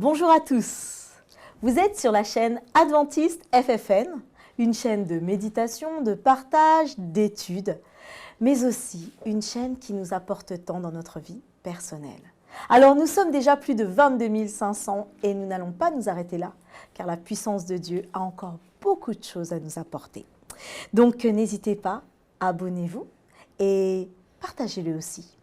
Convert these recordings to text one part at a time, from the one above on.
Bonjour à tous, vous êtes sur la chaîne Adventiste FFN, une chaîne de méditation, de partage, d'études, mais aussi une chaîne qui nous apporte tant dans notre vie personnelle. Alors nous sommes déjà plus de 22 500 et nous n'allons pas nous arrêter là, car la puissance de Dieu a encore beaucoup de choses à nous apporter. Donc n'hésitez pas, abonnez-vous et partagez-le aussi.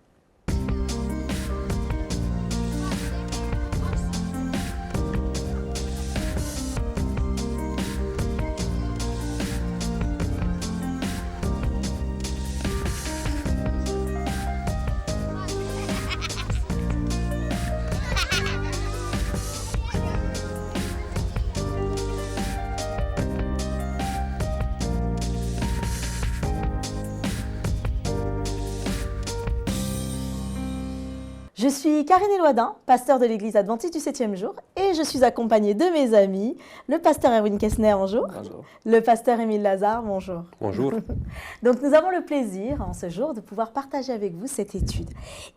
Je suis Karine Eloidin, pasteur de l'église adventiste du 7e jour, et je suis accompagnée de mes amis, le pasteur Erwin Kessner, bonjour. Bonjour. Le pasteur Émile Lazare, bonjour. Bonjour. Donc nous avons le plaisir en ce jour de pouvoir partager avec vous cette étude.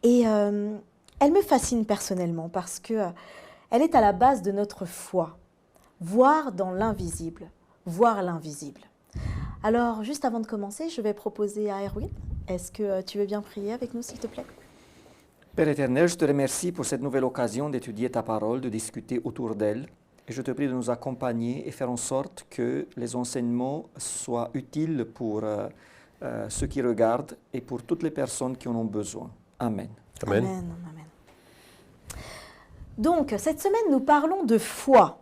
Et elle me fascine personnellement parce que elle est à la base de notre foi. Voir dans l'invisible, voir l'invisible. Alors juste avant de commencer, je vais proposer à Erwin, est-ce que tu veux bien prier avec nous s'il te plaît ? Père éternel, je te remercie pour cette nouvelle occasion d'étudier ta parole, de discuter autour d'elle. Et je te prie de nous accompagner et faire en sorte que les enseignements soient utiles pour ceux qui regardent et pour toutes les personnes qui en ont besoin. Amen. Amen. Amen. Amen. Donc, cette semaine, nous parlons de foi.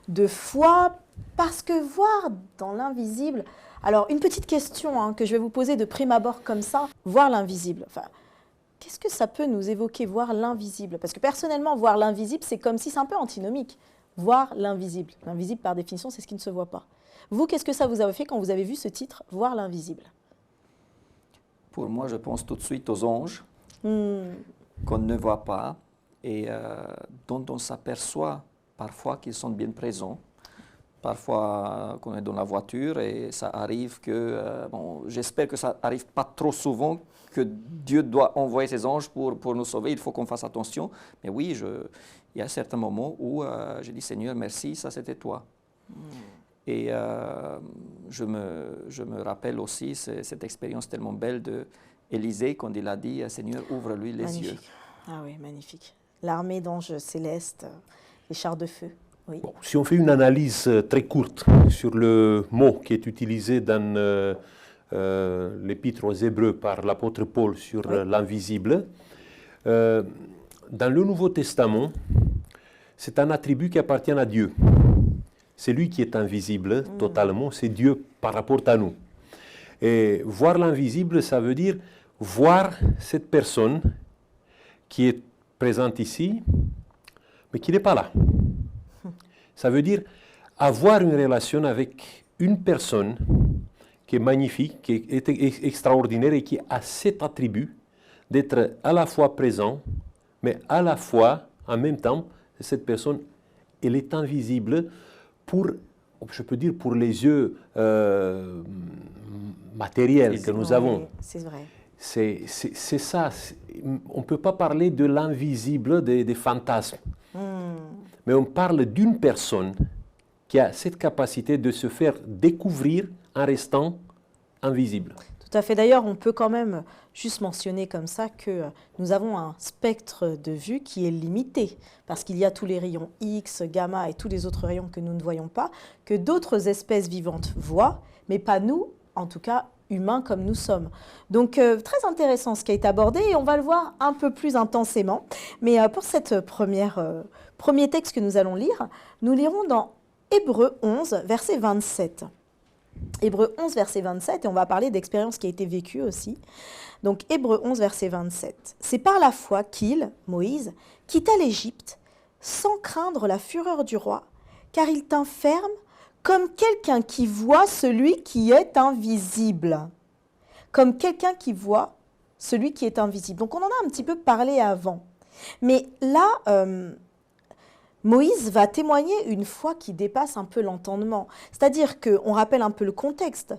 De foi parce que voir dans l'invisible... Alors, une petite question que je vais vous poser de prime abord comme ça. Voir l'invisible. Enfin, qu'est-ce que ça peut nous évoquer, voir l'invisible? Parce que personnellement, voir l'invisible, c'est comme si c'est un peu antinomique. Voir l'invisible. L'invisible, par définition, c'est ce qui ne se voit pas. Vous, qu'est-ce que ça vous a fait quand vous avez vu ce titre, voir l'invisible? Pour moi, je pense tout de suite aux anges qu'on ne voit pas et dont on s'aperçoit parfois qu'ils sont bien présents. Parfois, qu'on est dans la voiture et ça arrive que, j'espère que ça n'arrive pas trop souvent, que Dieu doit envoyer ses anges pour nous sauver. Il faut qu'on fasse attention. Mais oui, il y a certains moments où j'ai dit, Seigneur, merci, ça c'était toi. Et je me rappelle aussi cette expérience tellement belle d'Élisée quand il a dit, Seigneur, ouvre-lui les magnifique. yeux. Ah oui, magnifique. L'armée d'anges célestes, les chars de feu. Oui. Bon, si on fait une analyse très courte sur le mot qui est utilisé dans l'épître aux Hébreux par l'apôtre Paul sur l'invisible, dans le Nouveau Testament, c'est un attribut qui appartient à Dieu. C'est lui qui est invisible totalement, c'est Dieu par rapport à nous. Et voir l'invisible, ça veut dire voir cette personne qui est présente ici, mais qui n'est pas là. Ça veut dire avoir une relation avec une personne qui est magnifique, qui est extraordinaire et qui a cet attribut d'être à la fois présent, mais à la fois, en même temps, cette personne, elle est invisible pour, je peux dire, pour les yeux matériels que nous avons. C'est vrai. C'est ça. On ne peut pas parler de l'invisible, des fantasmes. Mais on parle d'une personne qui a cette capacité de se faire découvrir en restant invisible. Tout à fait. D'ailleurs, on peut quand même juste mentionner comme ça que nous avons un spectre de vue qui est limité, parce qu'il y a tous les rayons X, gamma et tous les autres rayons que nous ne voyons pas, que d'autres espèces vivantes voient, mais pas nous, en tout cas humains comme nous sommes. Donc, très intéressant ce qui a été abordé et on va le voir un peu plus intensément. Mais pour cette premier texte que nous allons lire, nous lirons dans Hébreux 11, verset 27. Hébreux 11, verset 27, et on va parler d'expérience qui a été vécue aussi. Donc, Hébreux 11, verset 27. C'est par la foi qu'il, Moïse, quitta l'Égypte sans craindre la fureur du roi, car il tint ferme comme quelqu'un qui voit celui qui est invisible. Comme quelqu'un qui voit celui qui est invisible. Donc, on en a un petit peu parlé avant. Mais là, Moïse va témoigner une foi qui dépasse un peu l'entendement. C'est-à-dire qu'on rappelle un peu le contexte.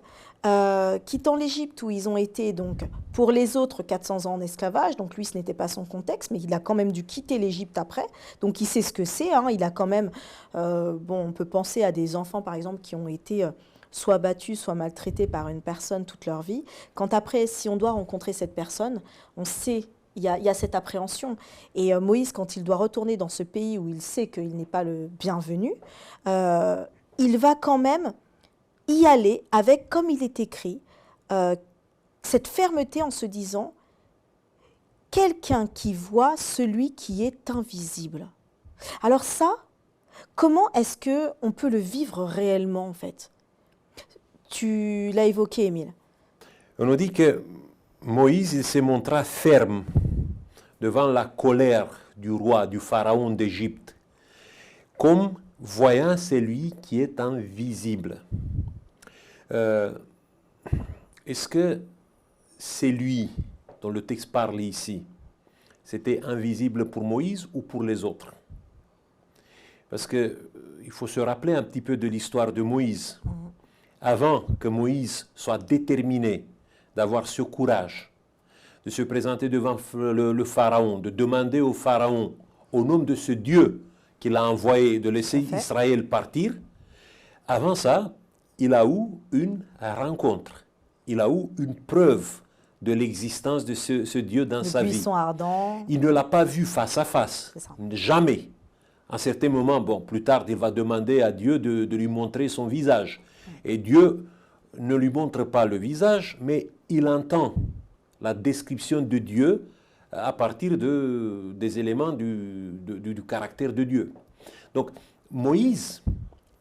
Quittant l'Égypte où ils ont été, donc, pour les autres, 400 ans en esclavage, donc lui, ce n'était pas son contexte, mais il a quand même dû quitter l'Égypte après, donc il sait ce que c'est, hein. Il a quand même, on peut penser à des enfants, par exemple, qui ont été soit battus, soit maltraités par une personne toute leur vie. Quand après, si on doit rencontrer cette personne, on sait, il y a cette appréhension. Et Moïse, quand il doit retourner dans ce pays où il sait qu'il n'est pas le bienvenu, il va quand même y aller avec, comme il est écrit, cette fermeté en se disant « quelqu'un qui voit celui qui est invisible ». Alors ça, comment est-ce qu'on peut le vivre réellement en fait? Tu l'as évoqué, Émile. On nous dit que Moïse il se montra ferme devant la colère du roi, du pharaon d'Égypte, comme voyant celui qui est invisible. Est-ce que c'est lui dont le texte parle ici, c'était invisible pour Moïse ou pour les autres? Parce qu'il faut se rappeler un petit peu de l'histoire de Moïse. Avant que Moïse soit déterminé d'avoir ce courage, de se présenter devant le Pharaon, de demander au Pharaon, au nom de ce Dieu qu'il a envoyé, de laisser Israël partir, avant ça, il a eu une rencontre, il a eu une preuve de l'existence de ce Dieu dans sa vie. Ardent. Il ne l'a pas vu face à face, jamais. À un certain moment, bon, plus tard, il va demander à Dieu de lui montrer son visage. Et Dieu ne lui montre pas le visage, mais il entend la description de Dieu à partir des éléments du caractère de Dieu. Donc, Moïse,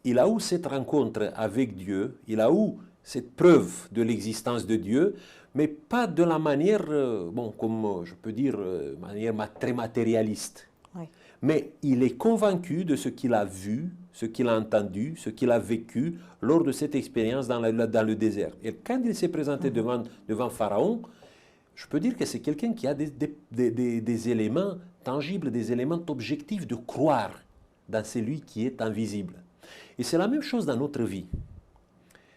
il a eu cette rencontre avec Dieu, il a eu cette preuve de l'existence de Dieu, mais pas de la manière, comme je peux dire, manière très matérialiste. Oui. Mais il est convaincu de ce qu'il a vu, ce qu'il a entendu, ce qu'il a vécu lors de cette expérience dans le désert. Et quand il s'est présenté devant Pharaon, je peux dire que c'est quelqu'un qui a des éléments tangibles, des éléments objectifs de croire dans celui qui est invisible. Et c'est la même chose dans notre vie.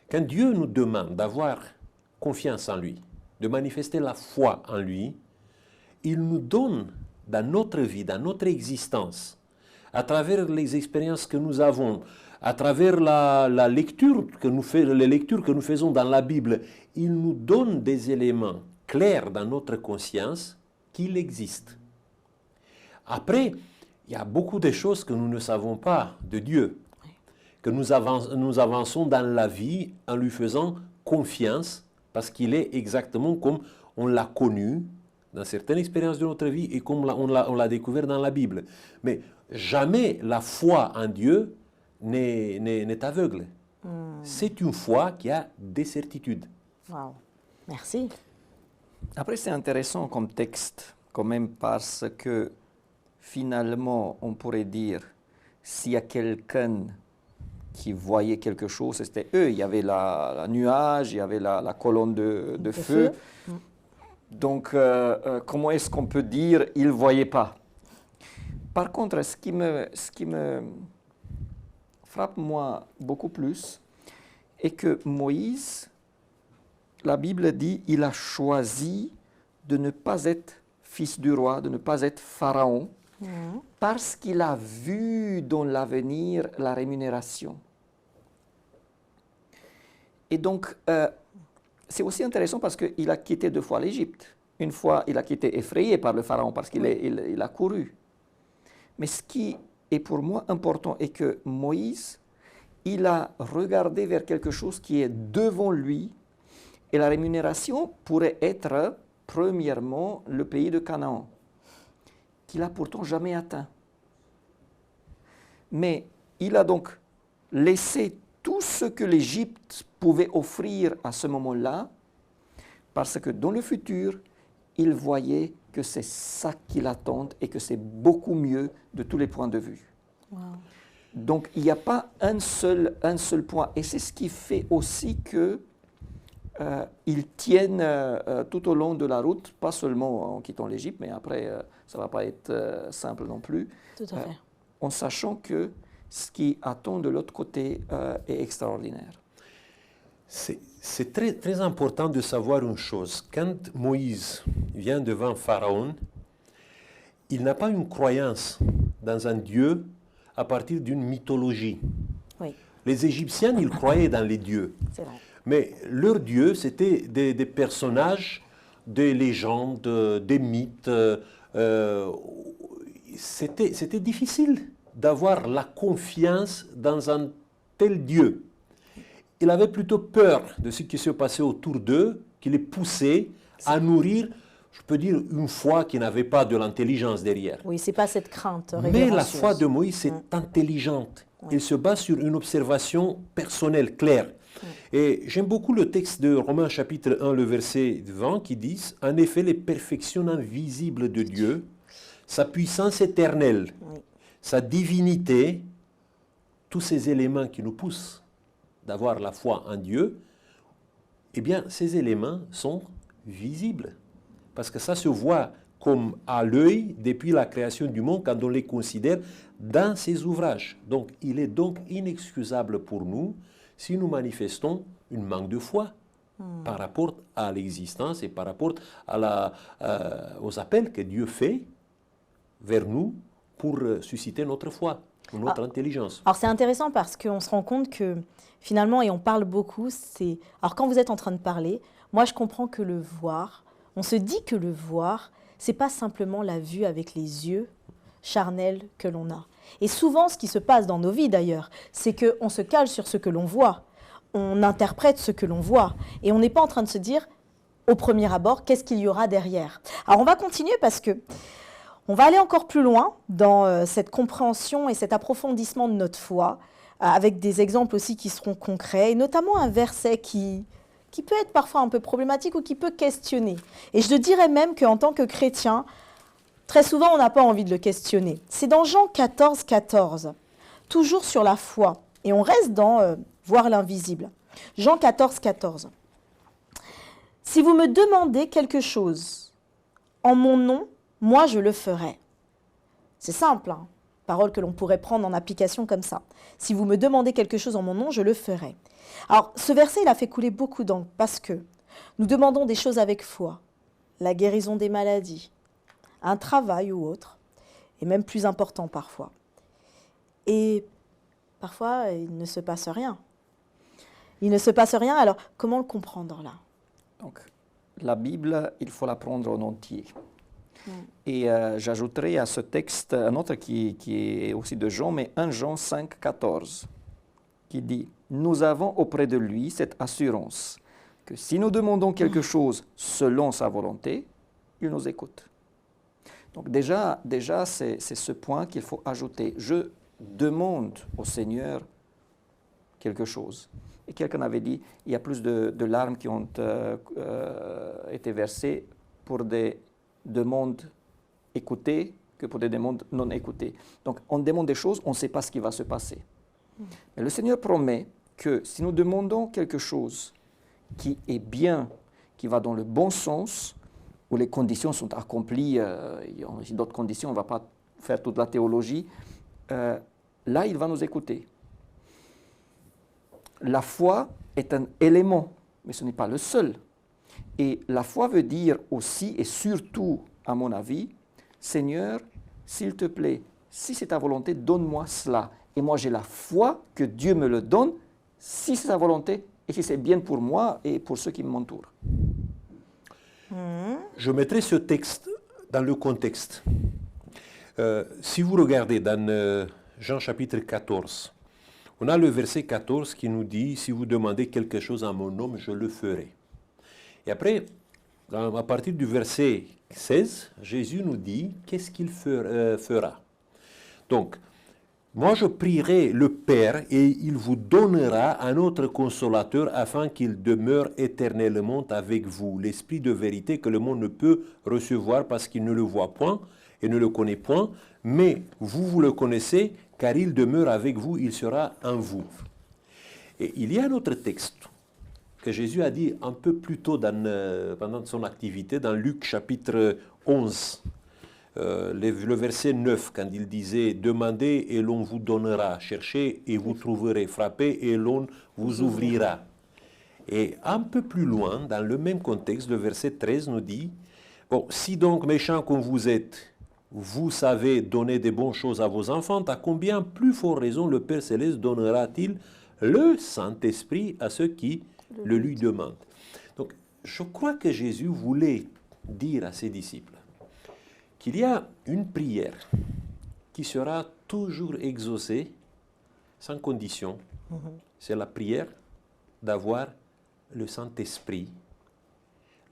Quand Dieu nous demande d'avoir confiance en lui, de manifester la foi en lui, il nous donne dans notre vie, dans notre existence, à travers les expériences que nous avons, à travers les lectures que nous faisons dans la Bible, il nous donne des éléments clairs dans notre conscience qu'il existe. Après, il y a beaucoup de choses que nous ne savons pas de Dieu, que nous avançons dans la vie en lui faisant confiance, parce qu'il est exactement comme on l'a connu dans certaines expériences de notre vie et comme on l'a découvert dans la Bible. Mais jamais la foi en Dieu n'est aveugle. C'est une foi qui a des certitudes. Wow. Merci. Après, c'est intéressant comme texte, quand même, parce que finalement, on pourrait dire, s'il y a quelqu'un qui voyait quelque chose, c'était eux. Il y avait la nuage, il y avait la colonne de feu. Donc, comment est-ce qu'on peut dire « ils ne voyaient pas » Par contre, ce qui me frappe, moi, beaucoup plus, est que Moïse, la Bible dit, il a choisi de ne pas être fils du roi, de ne pas être pharaon, parce qu'il a vu dans l'avenir la rémunération. Et donc, c'est aussi intéressant parce qu'il a quitté 2 fois l'Égypte. Une fois, il a été effrayé par le pharaon parce qu'il a couru. Mais ce qui est pour moi important est que Moïse, il a regardé vers quelque chose qui est devant lui. Et la rémunération pourrait être, premièrement, le pays de Canaan, qu'il n'a pourtant jamais atteint. Mais il a donc laissé tout ce que l'Égypte pouvait offrir à ce moment-là, parce que dans le futur, il voyait que c'est ça qui l'attend et que c'est beaucoup mieux de tous les points de vue. Wow. Donc, il n'y a pas un seul point. Et c'est ce qui fait aussi qu'ils tiennent tout au long de la route, pas seulement en quittant l'Égypte, mais après, ça ne va pas être simple non plus. Tout à fait. en sachant que ce qui attend de l'autre côté est extraordinaire. C'est très, très important de savoir une chose. Quand Moïse vient devant Pharaon, il n'a pas une croyance dans un Dieu à partir d'une mythologie. Oui. Les Égyptiens, ils croyaient dans les dieux. C'est vrai. Mais leurs dieux, c'était des personnages, des légendes, des mythes. C'était difficile d'avoir la confiance dans un tel Dieu. Il avait plutôt peur de ce qui se passait autour d'eux, qui les poussait à nourrir, je peux dire, une foi qui n'avait pas de l'intelligence derrière. Oui, c'est pas cette crainte Mais révérencieuse. la foi de Moïse est intelligente. Il se base sur une observation personnelle, claire. Et j'aime beaucoup le texte de Romains chapitre 1, le verset 20, qui dit « En effet, les perfections invisibles de Dieu, sa puissance éternelle, sa divinité, tous ces éléments qui nous poussent d'avoir la foi en Dieu, eh bien, ces éléments sont visibles. Parce que ça se voit comme à l'œil depuis la création du monde quand on les considère dans ses ouvrages. Donc, il est donc inexcusable pour nous si nous manifestons une manque de foi par rapport à l'existence et par rapport aux appels que Dieu fait vers nous pour susciter notre foi, notre intelligence. Alors c'est intéressant parce qu'on se rend compte que finalement, et on parle beaucoup, alors quand vous êtes en train de parler, moi je comprends que le voir, on se dit que le voir, c'est pas simplement la vue avec les yeux charnels que l'on a. Et souvent, ce qui se passe dans nos vies d'ailleurs, c'est qu'on se cale sur ce que l'on voit, on interprète ce que l'on voit, et on n'est pas en train de se dire, au premier abord, qu'est-ce qu'il y aura derrière. Alors on va continuer parce que on va aller encore plus loin dans cette compréhension et cet approfondissement de notre foi, avec des exemples aussi qui seront concrets, et notamment un verset qui peut être parfois un peu problématique ou qui peut questionner. Et je dirais même qu'en tant que chrétien, très souvent on n'a pas envie de le questionner. C'est dans Jean 14, 14, toujours sur la foi, et on reste dans voir l'invisible. Jean 14, 14. « Si vous me demandez quelque chose en mon nom, moi, je le ferai. » C'est simple, hein, parole que l'on pourrait prendre en application comme ça. Si vous me demandez quelque chose en mon nom, je le ferai. Alors, ce verset, il a fait couler beaucoup d'encre parce que nous demandons des choses avec foi, la guérison des maladies, un travail ou autre, et même plus important parfois. Et parfois, il ne se passe rien. Il ne se passe rien, alors comment le comprendre là? Donc, la Bible, il faut la prendre en entier. Et j'ajouterai à ce texte un autre qui est aussi de Jean, mais 1 Jean 5, 14, qui dit « Nous avons auprès de lui cette assurance que si nous demandons quelque chose selon sa volonté, il nous écoute. » Donc déjà c'est ce point qu'il faut ajouter. Je demande au Seigneur quelque chose. Et quelqu'un avait dit, il y a plus de larmes qui ont été versées pour des demandes écoutées que pour des demandes non écoutées. Donc, on demande des choses, on ne sait pas ce qui va se passer. Mais le Seigneur promet que si nous demandons quelque chose qui est bien, qui va dans le bon sens, où les conditions sont accomplies, il y a d'autres conditions, on ne va pas faire toute la théologie, là, il va nous écouter. La foi est un élément, mais ce n'est pas le seul. Et la foi veut dire aussi et surtout, à mon avis, Seigneur, s'il te plaît, si c'est ta volonté, donne-moi cela. Et moi, j'ai la foi que Dieu me le donne, si c'est sa volonté et si c'est bien pour moi et pour ceux qui m'entourent. Je mettrai ce texte dans le contexte. Si vous regardez dans Jean chapitre 14, on a le verset 14 qui nous dit « Si vous demandez quelque chose en mon nom, je le ferai ». Et après, à partir du verset 16, Jésus nous dit qu'est-ce qu'il fera. Donc, moi je prierai le Père et il vous donnera un autre consolateur afin qu'il demeure éternellement avec vous, l'Esprit de vérité que le monde ne peut recevoir parce qu'il ne le voit point et ne le connaît point, mais vous le connaissez car il demeure avec vous, il sera en vous. Et il y a un autre texte que Jésus a dit un peu plus tôt pendant son activité, dans Luc chapitre 11, Le verset 9, quand il disait « Demandez et l'on vous donnera, cherchez et vous trouverez, frappez et l'on vous ouvrira ». Et un peu plus loin, dans le même contexte, le verset 13 nous dit « Bon, si donc méchants comme vous êtes, vous savez donner des bonnes choses à vos enfants, à combien plus fort raison le Père Céleste donnera-t-il le Saint-Esprit à ceux qui le lui demandent ?» Donc, je crois que Jésus voulait dire à ses disciples qu'il y a une prière qui sera toujours exaucée sans condition. C'est la prière d'avoir le Saint-Esprit.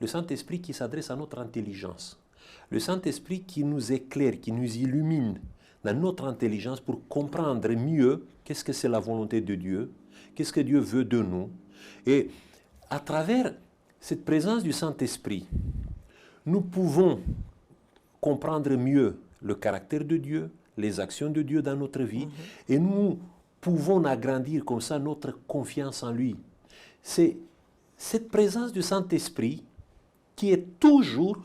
Le Saint-Esprit qui s'adresse à notre intelligence. Le Saint-Esprit qui nous éclaire, qui nous illumine dans notre intelligence pour comprendre mieux qu'est-ce que c'est la volonté de Dieu, qu'est-ce que Dieu veut de nous. Et à travers cette présence du Saint-Esprit, nous pouvons comprendre mieux le caractère de Dieu, les actions de Dieu dans notre vie, et nous pouvons agrandir comme ça notre confiance en lui. C'est cette présence du Saint-Esprit qui est toujours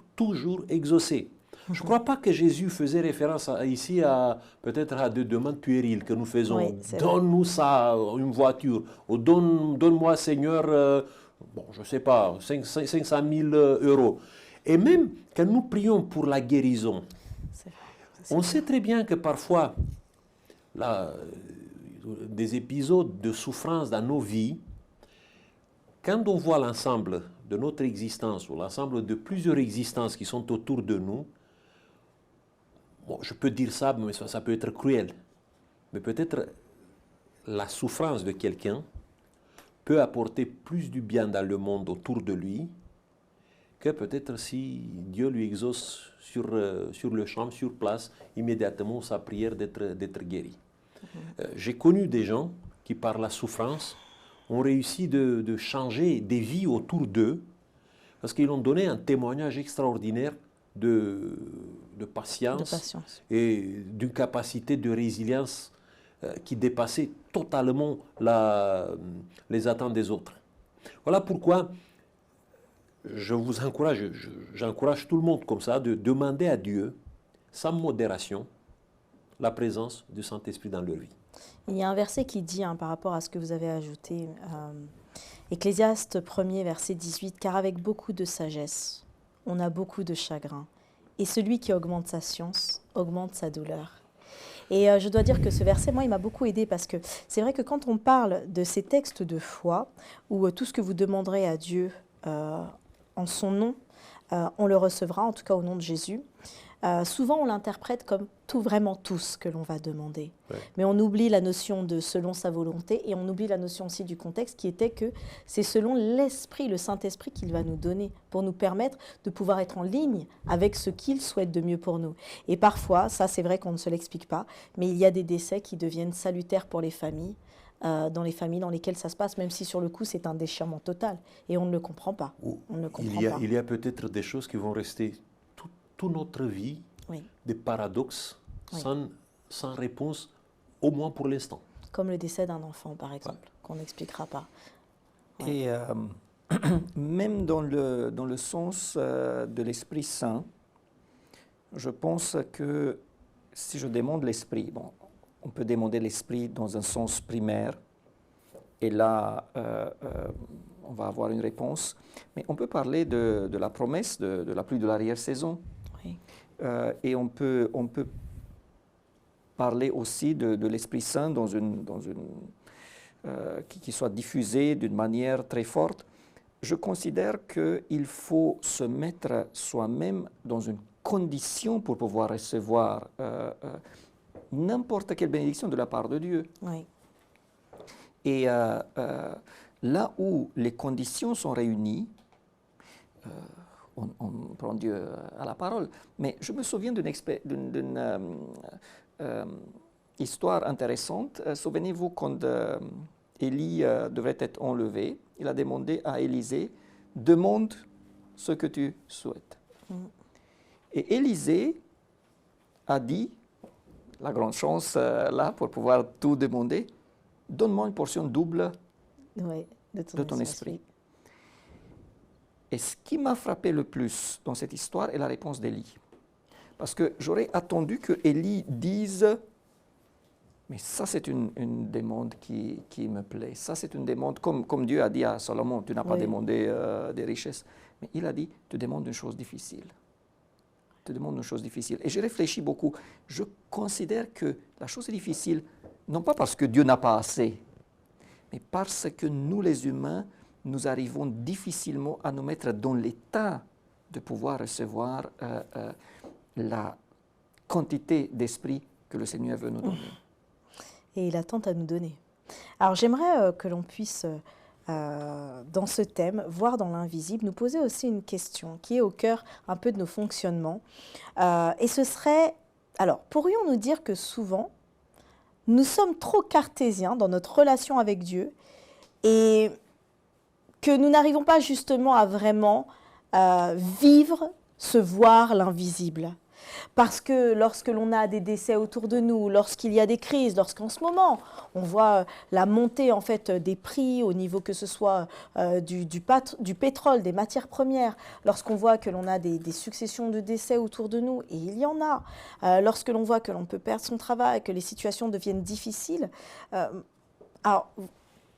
exaucée. Je ne crois pas que Jésus faisait référence ici peut-être à des demandes puériles que nous faisons. Oui, donne-nous ça, une voiture, ou donne-moi Seigneur, je ne sais pas, 500 000 euros. Et même quand nous prions pour la guérison, on sait très bien que parfois, des épisodes de souffrance dans nos vies, quand on voit l'ensemble de notre existence, ou l'ensemble de plusieurs existences qui sont autour de nous, je peux dire ça, mais ça peut être cruel. Mais peut-être la souffrance de quelqu'un peut apporter plus du bien dans le monde autour de lui, que peut-être si Dieu lui exauce sur le champ, sur place, immédiatement sa prière d'être guéri. J'ai connu des gens qui, par la souffrance, ont réussi de changer des vies autour d'eux, parce qu'ils ont donné un témoignage extraordinaire de patience et d'une capacité de résilience qui dépassait totalement les attentes des autres. Voilà pourquoi j'encourage tout le monde comme ça, de demander à Dieu, sans modération, la présence du Saint-Esprit dans leur vie. Il y a un verset qui dit, par rapport à ce que vous avez ajouté, Ecclésiaste 1er, verset 18, « Car avec beaucoup de sagesse, on a beaucoup de chagrin, et celui qui augmente sa science augmente sa douleur. » Et je dois dire que ce verset, moi, il m'a beaucoup aidé parce que c'est vrai que quand on parle de ces textes de foi, où tout ce que vous demanderez à Dieu en son nom, on le recevra, en tout cas au nom de Jésus. Souvent, on l'interprète comme vraiment tout ce que l'on va demander. Ouais. Mais on oublie la notion de selon sa volonté et on oublie la notion aussi du contexte qui était que c'est selon l'Esprit, le Saint-Esprit qu'il va nous donner pour nous permettre de pouvoir être en ligne avec ce qu'il souhaite de mieux pour nous. Et parfois, ça c'est vrai qu'on ne se l'explique pas, mais il y a des décès qui deviennent salutaires pour les familles, dans les familles dans lesquelles ça se passe, même si sur le coup c'est un déchirement total et on ne le comprend pas. Il y a peut-être des choses qui vont rester toute notre vie, oui. Des paradoxes, oui. sans réponse, au moins pour l'instant. Comme le décès d'un enfant, par exemple, ouais. Qu'on n'expliquera pas. Ouais. Et même dans le sens de l'Esprit Saint, je pense que si je demande l'Esprit, on peut demander l'Esprit dans un sens primaire, et là, on va avoir une réponse. Mais on peut parler de la promesse de la pluie de l'arrière-saison. Oui. Et on peut parler aussi de l'Esprit Saint qui soit diffusé d'une manière très forte. Je considère qu'il faut se mettre soi-même dans une condition pour pouvoir recevoir n'importe quelle bénédiction de la part de Dieu. Oui. Et là où les conditions sont réunies, on prend Dieu à la parole. Mais je me souviens d'une histoire intéressante. Souvenez-vous quand Élie devait être enlevé, il a demandé à Élisée, « Demande ce que tu souhaites. » Et Élisée a dit, la grande chance là pour pouvoir tout demander, « Donne-moi une portion double de ton esprit. » Et ce qui m'a frappé le plus dans cette histoire est la réponse d'Élie. Parce que j'aurais attendu que Élie dise, mais ça c'est une demande qui me plaît. Ça c'est une demande, comme Dieu a dit à Salomon, tu n'as pas demandé des richesses. Mais il a dit, tu demandes une chose difficile. Tu demandes une chose difficile. Et j'ai réfléchi beaucoup. Je considère que la chose est difficile, non pas parce que Dieu n'a pas assez, mais parce que nous les humains, nous arrivons difficilement à nous mettre dans l'état de pouvoir recevoir la quantité d'esprit que le Seigneur veut nous donner. Et il attend à nous donner. Alors j'aimerais que l'on puisse, dans ce thème, voir dans l'invisible, nous poser aussi une question qui est au cœur un peu de nos fonctionnements. Et ce serait, alors pourrions-nous dire que souvent, nous sommes trop cartésiens dans notre relation avec Dieu et que nous n'arrivons pas justement à vraiment vivre, se voir l'invisible. Parce que lorsque l'on a des décès autour de nous, lorsqu'il y a des crises, lorsqu'en ce moment on voit la montée en fait des prix au niveau que ce soit du pétrole, des matières premières, lorsqu'on voit que l'on a des successions de décès autour de nous, et il y en a, lorsque l'on voit que l'on peut perdre son travail, que les situations deviennent difficiles. Alors,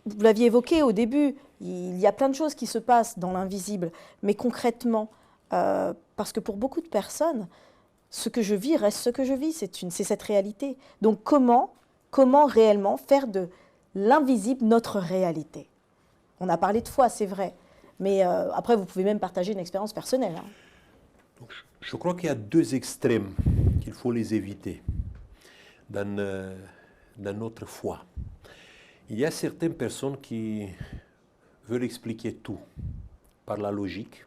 vous l'aviez évoqué au début, il y a plein de choses qui se passent dans l'invisible, mais concrètement, parce que pour beaucoup de personnes, ce que je vis reste ce que je vis, c'est cette réalité. Donc comment réellement faire de l'invisible notre réalité? On a parlé de foi, c'est vrai, mais après vous pouvez même partager une expérience personnelle. Hein. Donc, je crois qu'il y a deux extrêmes qu'il faut les éviter dans notre foi. Il y a certaines personnes qui veulent expliquer tout par la logique,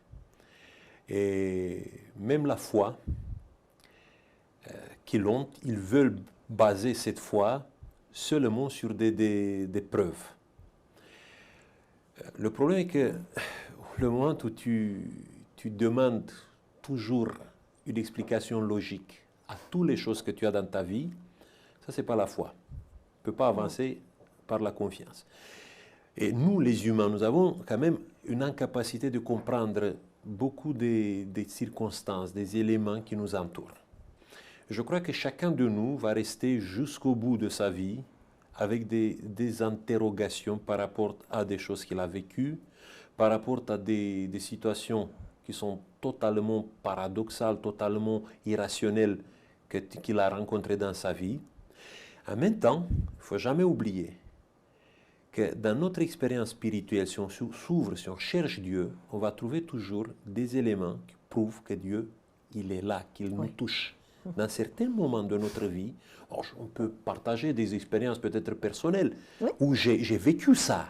et même la foi qu'ils ont, ils veulent baser cette foi seulement sur des preuves. Le problème est que le moment où tu demandes toujours une explication logique à toutes les choses que tu as dans ta vie, ça c'est pas la foi. Tu ne peux pas avancer par la confiance. Et nous, les humains, nous avons quand même une incapacité de comprendre beaucoup des circonstances, des éléments qui nous entourent. Je crois que chacun de nous va rester jusqu'au bout de sa vie avec des interrogations par rapport à des choses qu'il a vécues, par rapport à des situations qui sont totalement paradoxales, totalement irrationnelles qu'il a rencontrées dans sa vie. En même temps, il ne faut jamais oublier que dans notre expérience spirituelle, si on s'ouvre, si on cherche Dieu, on va trouver toujours des éléments qui prouvent que Dieu, il est là, qu'il nous touche. Dans certains moments de notre vie, on peut partager des expériences peut-être personnelles, où j'ai vécu ça,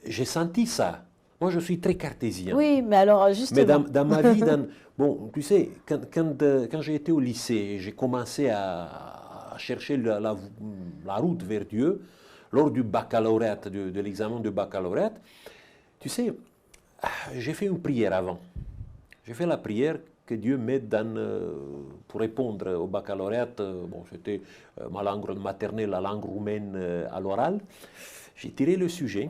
j'ai senti ça. Moi, je suis très cartésien. Oui, mais alors justement... Mais dans ma vie, bon, tu sais, quand j'ai été au lycée, j'ai commencé à chercher la route vers Dieu, lors du baccalauréat, de l'examen de baccalauréat, tu sais, j'ai fait une prière avant. J'ai fait la prière que Dieu m'aide pour répondre au baccalauréat. Bon, c'était ma langue maternelle, la langue roumaine à l'oral. J'ai tiré le sujet,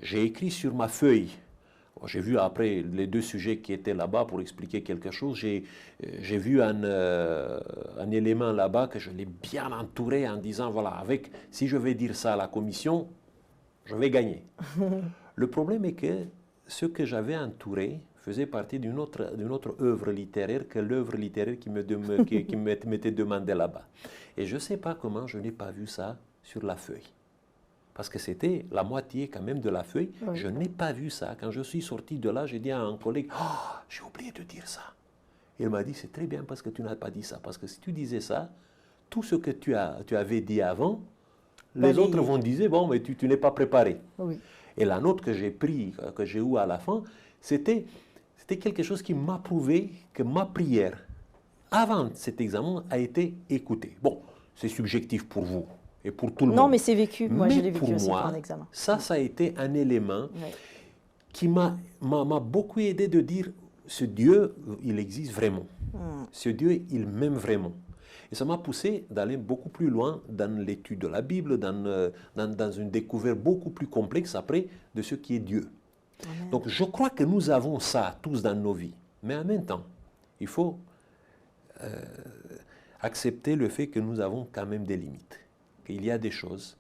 j'ai écrit sur ma feuille. Bon, j'ai vu après les deux sujets qui étaient là-bas pour expliquer quelque chose. J'ai vu un élément là-bas que je l'ai bien entouré en disant, voilà, si je vais dire ça à la commission, je vais gagner. Le problème est que ce que j'avais entouré faisait partie d'une autre œuvre littéraire que l'œuvre littéraire qui m'était demandée là-bas. Et je ne sais pas comment je n'ai pas vu ça sur la feuille. Parce que c'était la moitié quand même de la feuille. Oui. Je n'ai pas vu ça. Quand je suis sorti de là, j'ai dit à un collègue, « Oh, j'ai oublié de dire ça. » Il m'a dit, c'est très bien parce que tu n'as pas dit ça. Parce que si tu disais ça, tout ce que tu avais dit avant, les autres vont dire, bon, mais tu n'es pas préparé. Oui. Et la note que j'ai prise, que j'ai eue à la fin, c'était quelque chose qui m'a prouvé que ma prière, avant cet examen, a été écoutée. Bon, c'est subjectif pour vous et pour tout le monde. Non, mais c'est vécu. Moi, je l'ai vécu aussi pour un examen. Ça a été un élément qui m'a beaucoup aidé de dire, ce Dieu, il existe vraiment. Ce Dieu, il m'aime vraiment. Et ça m'a poussé d'aller beaucoup plus loin dans l'étude de la Bible, dans une découverte beaucoup plus complexe après de ce qui est Dieu. Amen. Donc je crois que nous avons ça tous dans nos vies. Mais en même temps, il faut accepter le fait que nous avons quand même des limites, qu'il y a des choses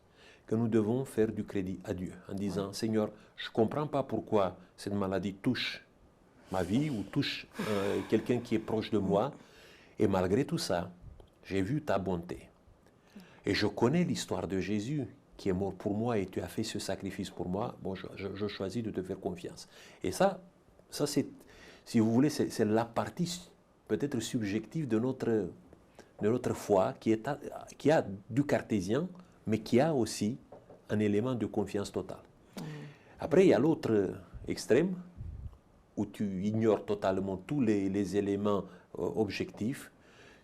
que nous devons faire du crédit à Dieu, en disant, Seigneur, je ne comprends pas pourquoi cette maladie touche ma vie ou touche quelqu'un qui est proche de moi, et malgré tout ça, j'ai vu ta bonté. Et je connais l'histoire de Jésus qui est mort pour moi et tu as fait ce sacrifice pour moi, bon, je choisis de te faire confiance. Et ça c'est, si vous voulez, c'est la partie peut-être subjective de notre foi qui a du cartésien, mais qui a aussi un élément de confiance totale. Après, il y a l'autre extrême, où tu ignores totalement tous les éléments objectifs.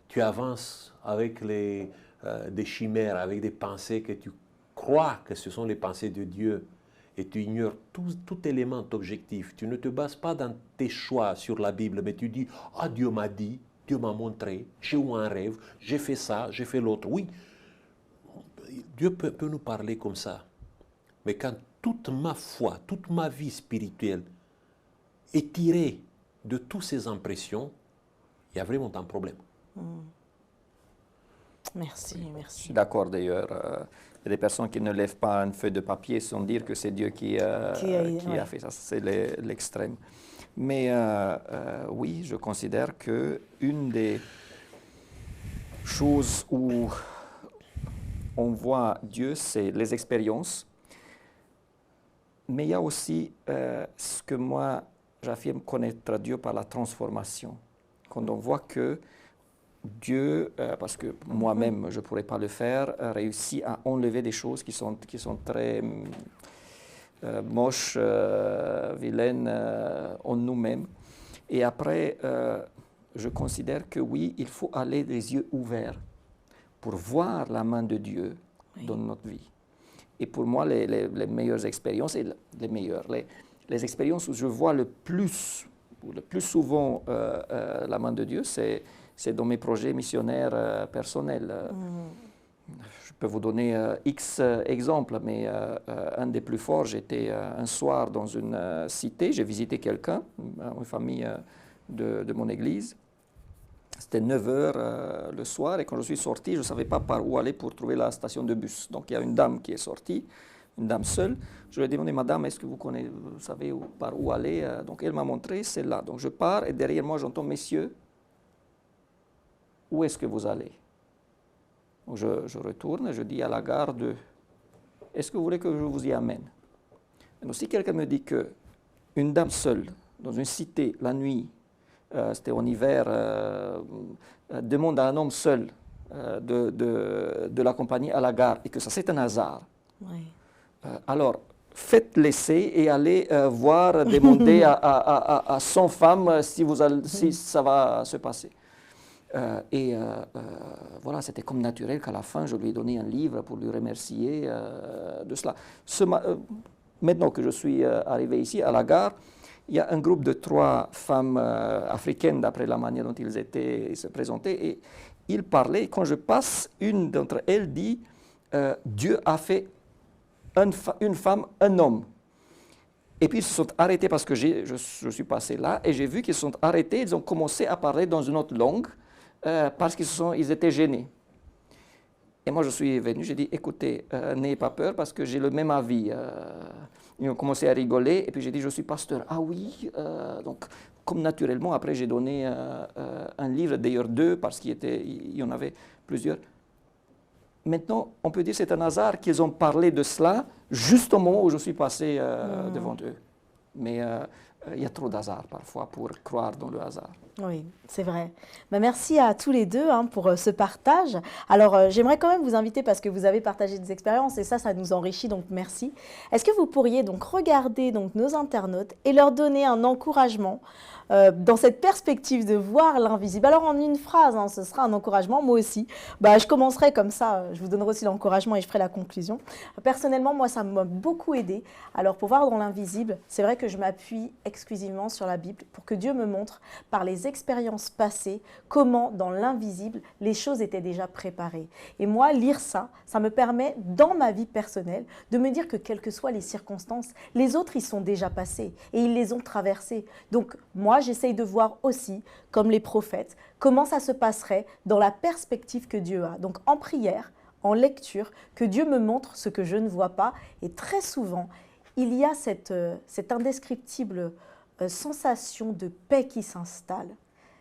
Tu avances avec des chimères, avec des pensées que tu crois que ce sont les pensées de Dieu, et tu ignores tout élément objectif. Tu ne te bases pas dans tes choix sur la Bible, mais tu dis « Ah, Dieu m'a dit, Dieu m'a montré, j'ai eu un rêve, j'ai fait ça, j'ai fait l'autre. » Oui, Dieu peut nous parler comme ça. Mais quand toute ma foi, toute ma vie spirituelle est tirée de toutes ces impressions, il y a vraiment un problème. Merci, merci. Je suis d'accord d'ailleurs. Il y a des personnes qui ne lèvent pas une feuille de papier sans dire que c'est Dieu qui a fait ça. C'est l'extrême. Mais oui, je considère qu'une des choses où on voit Dieu, c'est les expériences. Mais il y a aussi ce que moi, j'affirme connaître Dieu par la transformation. Quand on voit que Dieu, parce que moi-même, je ne pourrais pas le faire, réussit à enlever des choses qui sont très moches, vilaines en nous-mêmes. Et après, je considère que oui, il faut aller les yeux ouverts pour voir la main de Dieu dans notre vie. Et pour moi, les meilleures expériences, et les expériences où je vois le plus souvent la main de Dieu, c'est dans mes projets missionnaires personnels. Je peux vous donner X exemples, mais un des plus forts, j'étais un soir dans une cité, j'ai visité quelqu'un, une famille de mon église. C'était 9 h le soir, et quand je suis sorti, je ne savais pas par où aller pour trouver la station de bus. Donc il y a une dame qui est sortie, une dame seule. Je lui ai demandé, madame, est-ce que vous savez par où aller? Donc elle m'a montré, c'est là. Donc je pars, et derrière moi, j'entends, messieurs, où est-ce que vous allez? Donc je retourne, je dis à la gare de, est-ce que vous voulez que je vous y amène? Donc si quelqu'un me dit qu'une dame seule, dans une cité, la nuit, c'était en hiver, demande à un homme seul de l'accompagner à la gare, et que ça c'est un hasard. Oui. Alors, faites l'essai et allez voir, demander à 100 femmes si ça va se passer. Voilà, c'était comme naturel qu'à la fin, je lui ai donné un livre pour lui remercier de cela. Maintenant que je suis arrivé ici, à la gare, il y a un groupe de 3 femmes africaines, d'après la manière dont ils se présentaient, et ils parlaient. Quand je passe, une d'entre elles dit Dieu a fait une femme, un homme. Et puis ils se sont arrêtés parce que je suis passé là, et j'ai vu qu'ils se sont arrêtés, ils ont commencé à parler dans une autre langue parce qu'ils étaient gênés. Et moi, je suis venu, j'ai dit, écoutez, n'ayez pas peur parce que j'ai le même avis. Ils ont commencé à rigoler, et puis j'ai dit, je suis pasteur. Ah oui, donc comme naturellement, après j'ai donné un livre, d'ailleurs 2, parce qu'il y en avait plusieurs. Maintenant, on peut dire que c'est un hasard qu'ils ont parlé de cela juste au moment où je suis passé devant eux. Mais il y a trop d'hasard parfois pour croire dans le hasard. Oui, c'est vrai. Merci à tous les deux pour ce partage. Alors, j'aimerais quand même vous inviter, parce que vous avez partagé des expériences, et ça nous enrichit, donc merci. Est-ce que vous pourriez donc regarder nos internautes et leur donner un encouragement dans cette perspective de voir l'invisible? Alors, en une phrase, ce sera un encouragement. Moi aussi, je commencerai comme ça, je vous donnerai aussi l'encouragement et je ferai la conclusion. Personnellement, moi, ça m'a beaucoup aidé. Alors, pour voir dans l'invisible, c'est vrai que je m'appuie exclusivement sur la Bible pour que Dieu me montre par les expériences passées comment, dans l'invisible, les choses étaient déjà préparées. Et moi, lire ça me permet, dans ma vie personnelle, de me dire que quelles que soient les circonstances, les autres, ils sont déjà passés et ils les ont traversées. Donc, moi, j'essaye de voir aussi, comme les prophètes, comment ça se passerait dans la perspective que Dieu a. Donc en prière, en lecture, que Dieu me montre ce que je ne vois pas. Et très souvent, il y a cette indescriptible sensation de paix qui s'installe.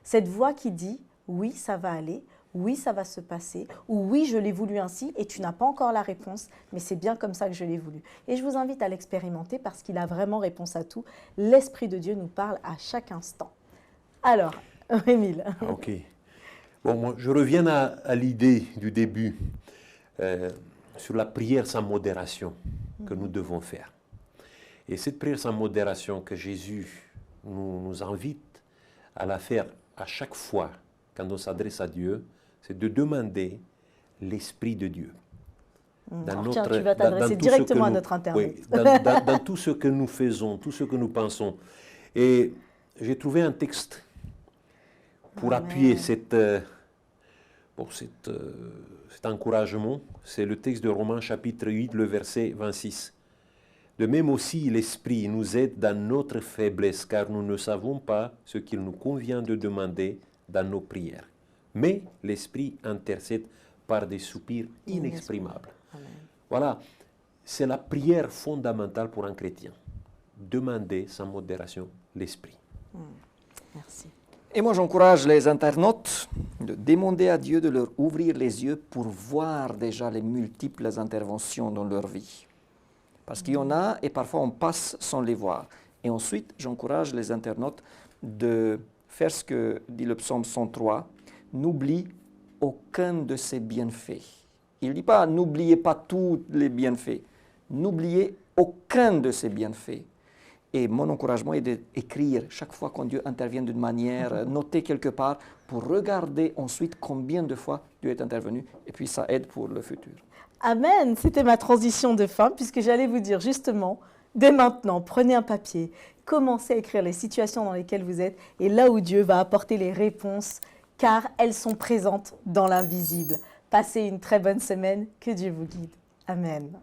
Cette voix qui dit « oui, ça va aller », oui, ça va se passer, ou oui, je l'ai voulu ainsi et tu n'as pas encore la réponse, mais c'est bien comme ça que je l'ai voulu. Et je vous invite à l'expérimenter parce qu'il a vraiment réponse à tout. L'Esprit de Dieu nous parle à chaque instant. Alors, Émile. Ok. Bon, moi, je reviens à l'idée du début sur la prière sans modération que nous devons faire. Et cette prière sans modération que Jésus nous invite à la faire à chaque fois quand on s'adresse à Dieu, c'est de demander l'Esprit de Dieu. Tiens, tu vas t'adresser directement à notre Internet. Oui, dans tout ce que nous faisons, tout ce que nous pensons. Et j'ai trouvé un texte pour appuyer cet encouragement. C'est le texte de Romains chapitre 8, le verset 26. De même aussi, l'Esprit nous aide dans notre faiblesse, car nous ne savons pas ce qu'il nous convient de demander dans nos prières. Mais l'Esprit intercède par des soupirs inexprimables. Amen. Voilà, c'est la prière fondamentale pour un chrétien. Demander sans modération l'Esprit. Merci. Et moi, j'encourage les internautes de demander à Dieu de leur ouvrir les yeux pour voir déjà les multiples interventions dans leur vie. Parce qu'il y en a et parfois on passe sans les voir. Et ensuite, j'encourage les internautes de faire ce que dit le psaume 103, n'oublie aucun de ses bienfaits. Il ne dit pas n'oubliez pas tous les bienfaits, n'oubliez aucun de ses bienfaits. Et mon encouragement est d'écrire chaque fois quand Dieu intervient d'une manière, noter quelque part pour regarder ensuite combien de fois Dieu est intervenu et puis ça aide pour le futur. Amen, c'était ma transition de fin puisque j'allais vous dire justement, dès maintenant, prenez un papier, commencez à écrire les situations dans lesquelles vous êtes et là où Dieu va apporter les réponses car elles sont présentes dans l'invisible. Passez une très bonne semaine, que Dieu vous guide. Amen.